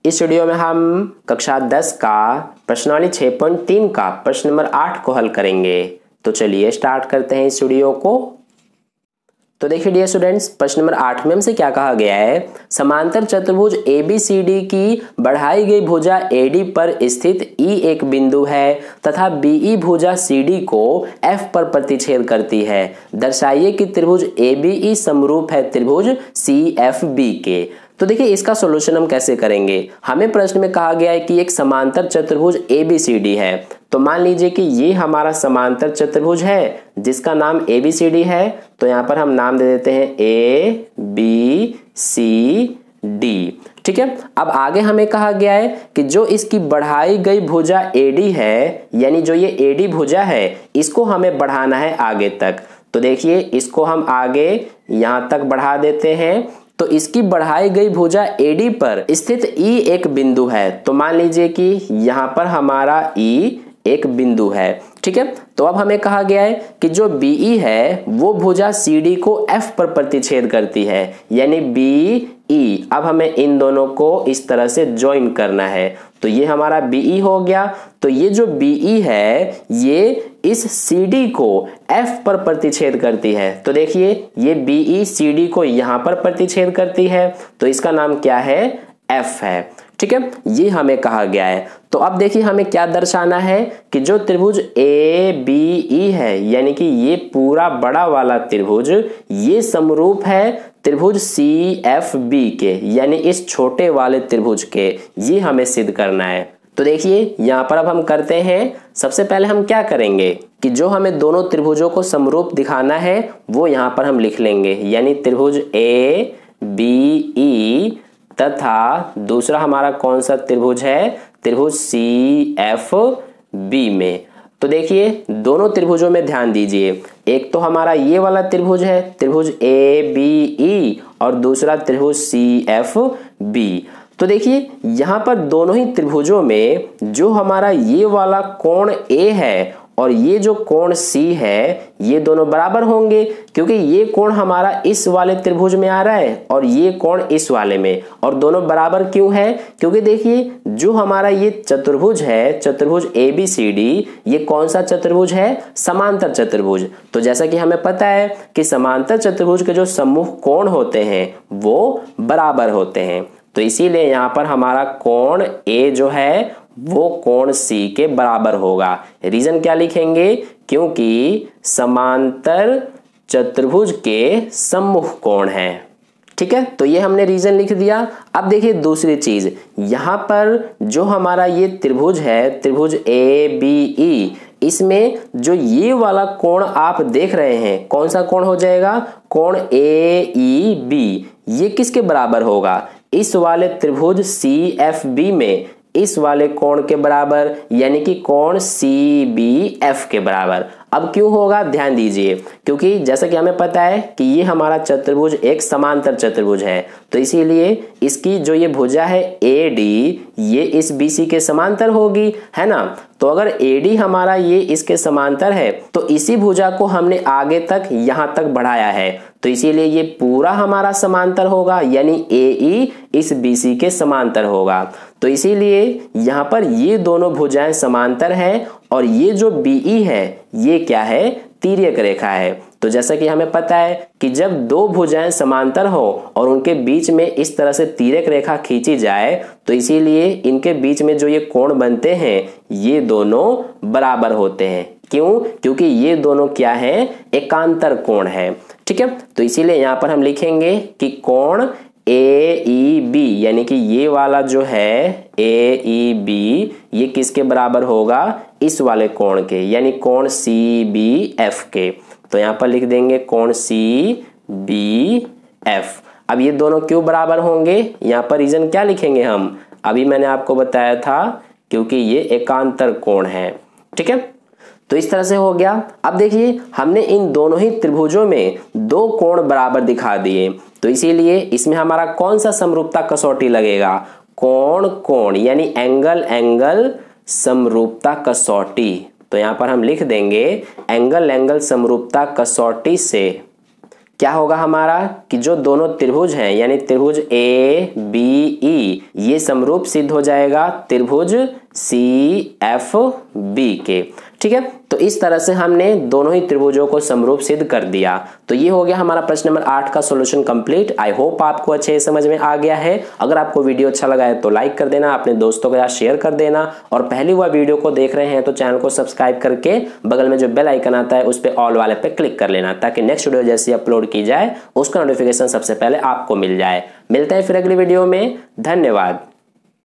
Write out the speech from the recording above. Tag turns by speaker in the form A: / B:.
A: इस वीडियो में हम कक्षा 10 का प्रश्नावली 6.3 का प्रश्न नंबर 8 को हल करेंगे। तो चलिए स्टार्ट करते हैं इस वीडियो को। तो देखिए डियर स्टूडेंट्स, प्रश्न नंबर 8 में हमसे क्या कहा गया है। समांतर चतुर्भुज ABCD की बढ़ाई गई भुजा AD पर स्थित E एक बिंदु है तथा BE भुजा CD को F पर प्रतिच्छेद करती है। दर्शाइए कि त्रिभुज ABE समरूप है त्रिभुज CFB के। तो देखिए इसका सॉल्यूशन हम कैसे करेंगे। हमें प्रश्न में कहा गया है कि एक समांतर चतुर्भुज ABCD है। तो मान लीजिए कि ये हमारा समांतर चतुर्भुज है जिसका नाम ABCD है। तो यहाँ पर हम नाम दे देते हैं ABCD। ठीक है, अब आगे हमें कहा गया है कि जो इसकी बढ़ाई गई भुजा AD है, यानी जो ये AD भुजा है, इसको हमें बढ़ाना है आगे तक। तो देखिए इसको हम आगे यहाँ तक बढ़ा देते हैं। तो इसकी बढ़ाई गई भुजा AD पर स्थित E एक बिंदु है। तो मान लीजिए कि यहाँ पर हमारा E एक बिंदु है। ठीक है, तो अब हमें कहा गया है कि जो BE है वो भुजा CD को F पर प्रतिच्छेद करती है, यानी BE। अब हमें इन दोनों को इस तरह से ज्वाइन करना है। तो ये हमारा BE हो गया। तो ये जो BE है ये इस CD को F पर प्रतिच्छेद करती है। तो देखिए ये BE CD को यहाँ पर प्रतिच्छेद करती है, तो इसका नाम क्या है, F है। ठीक है, ये हमें कहा गया है। तो अब देखिए हमें क्या दर्शाना है कि जो त्रिभुज ABE है, यानी कि ये पूरा बड़ा वाला त्रिभुज ये समरूप है त्रिभुज CFB के, यानी इस छोटे वाले त्रिभुज के। ये हमें सिद्ध करना है। तो देखिए यहाँ पर अब हम करते हैं। सबसे पहले हम क्या करेंगे कि जो हमें दोनों त्रिभुजों को समरूप दिखाना है वो यहाँ पर हम लिख लेंगे, यानी त्रिभुज ABE तथा दूसरा हमारा कौन सा त्रिभुज है, त्रिभुज CFB में। तो देखिए दोनों त्रिभुजों में ध्यान दीजिए, एक तो हमारा ये वाला त्रिभुज है त्रिभुज ABE और दूसरा त्रिभुज CFB। तो देखिए यहाँ पर दोनों ही त्रिभुजों में जो हमारा ये वाला कोण A है और ये जो कोण C है ये दोनों बराबर होंगे, क्योंकि ये कोण हमारा इस वाले त्रिभुज में आ रहा है और ये कोण इस वाले में। और दोनों बराबर क्यों है, क्योंकि देखिए जो हमारा ये चतुर्भुज है चतुर्भुज ABCD, ये कौन सा चतुर्भुज है, समांतर चतुर्भुज। तो जैसा कि हमें पता है कि समांतर चतुर्भुज के जो सम्मुख कोण होते हैं वो बराबर होते हैं। तो इसीलिए यहाँ पर हमारा कोण A जो है वो कोण C के बराबर होगा। रीजन क्या लिखेंगे, क्योंकि समांतर चतुर्भुज के सम्मुख कोण है। ठीक है, तो ये हमने रीजन लिख दिया। अब देखिए दूसरी चीज, यहाँ पर जो हमारा ये त्रिभुज है त्रिभुज ABE, इसमें जो ये वाला कोण आप देख रहे हैं कौन सा कोण हो जाएगा, कोण AEB। ये किसके बराबर होगा, इस वाले त्रिभुज CFB में इस वाले कोण के बराबर, यानी कि कोण CBF के बराबर। अब क्यों होगा, ध्यान दीजिए, क्योंकि जैसा कि हमें पता है कि ये हमारा चतुर्भुज एक समांतर चतुर्भुज है। तो इसीलिए इसकी जो ये भुजा है AD ये इस BC के समांतर होगी, है ना। तो अगर AD हमारा ये इसके समांतर है तो इसी भुजा को हमने आगे तक यहाँ तक बढ़ाया है, तो इसीलिए ये पूरा हमारा समांतर होगा, यानी AE इस BC के समांतर होगा। तो इसीलिए यहाँ पर ये दोनों भुजाएं समांतर हैं और ये जो BE है ये क्या है, तिर्यक रेखा है। तो जैसा कि हमें पता है कि जब दो भुजाएं समांतर हो और उनके बीच में इस तरह से तिर्यक रेखा खींची जाए तो इसीलिए इनके बीच में जो ये कोण बनते हैं ये दोनों बराबर होते हैं। क्यों, क्योंकि ये दोनों क्या है, एकांतर कोण है। ठीक है, तो इसीलिए यहाँ पर हम लिखेंगे कि कोण AEB, यानी कि ये वाला जो है AEB ये किसके बराबर होगा, इस वाले कोण के, यानी कोण CBF के। तो यहाँ पर लिख देंगे कोण CBF। अब ये दोनों क्यों बराबर होंगे, यहाँ पर रीजन क्या लिखेंगे हम, अभी मैंने आपको बताया था क्योंकि ये एकांतर कोण है। ठीक है, तो इस तरह से हो गया। अब देखिए हमने इन दोनों ही त्रिभुजों में दो कोण बराबर दिखा दिए, तो इसीलिए इसमें हमारा कौन सा समरूपता कसौटी लगेगा, कोण कोण, यानी एंगल एंगल समरूपता कसौटी। तो यहाँ पर हम लिख देंगे एंगल एंगल समरूपता कसौटी से क्या होगा हमारा कि जो दोनों त्रिभुज हैं यानी त्रिभुज ए बी ई ये समरूप सिद्ध हो जाएगा त्रिभुज सी एफ बी के। ठीक है, तो इस तरह से हमने दोनों ही त्रिभुजों को समरूप सिद्ध कर दिया। तो ये हो गया हमारा प्रश्न नंबर 8 का सॉल्यूशन कंप्लीट। आई होप आपको अच्छे समझ में आ गया है। अगर आपको वीडियो अच्छा लगा है तो लाइक कर देना, अपने दोस्तों के साथ शेयर कर देना, और पहली बार वीडियो को देख रहे हैं तो चैनल को सब्सक्राइब करके बगल में जो बेल आइकन आता है उस पर ऑल वाले पे क्लिक कर लेना, ताकि नेक्स्ट वीडियो जैसी अपलोड की जाए उसका नोटिफिकेशन सबसे पहले आपको मिल जाए। मिलते हैं फिर अगली वीडियो में। धन्यवाद।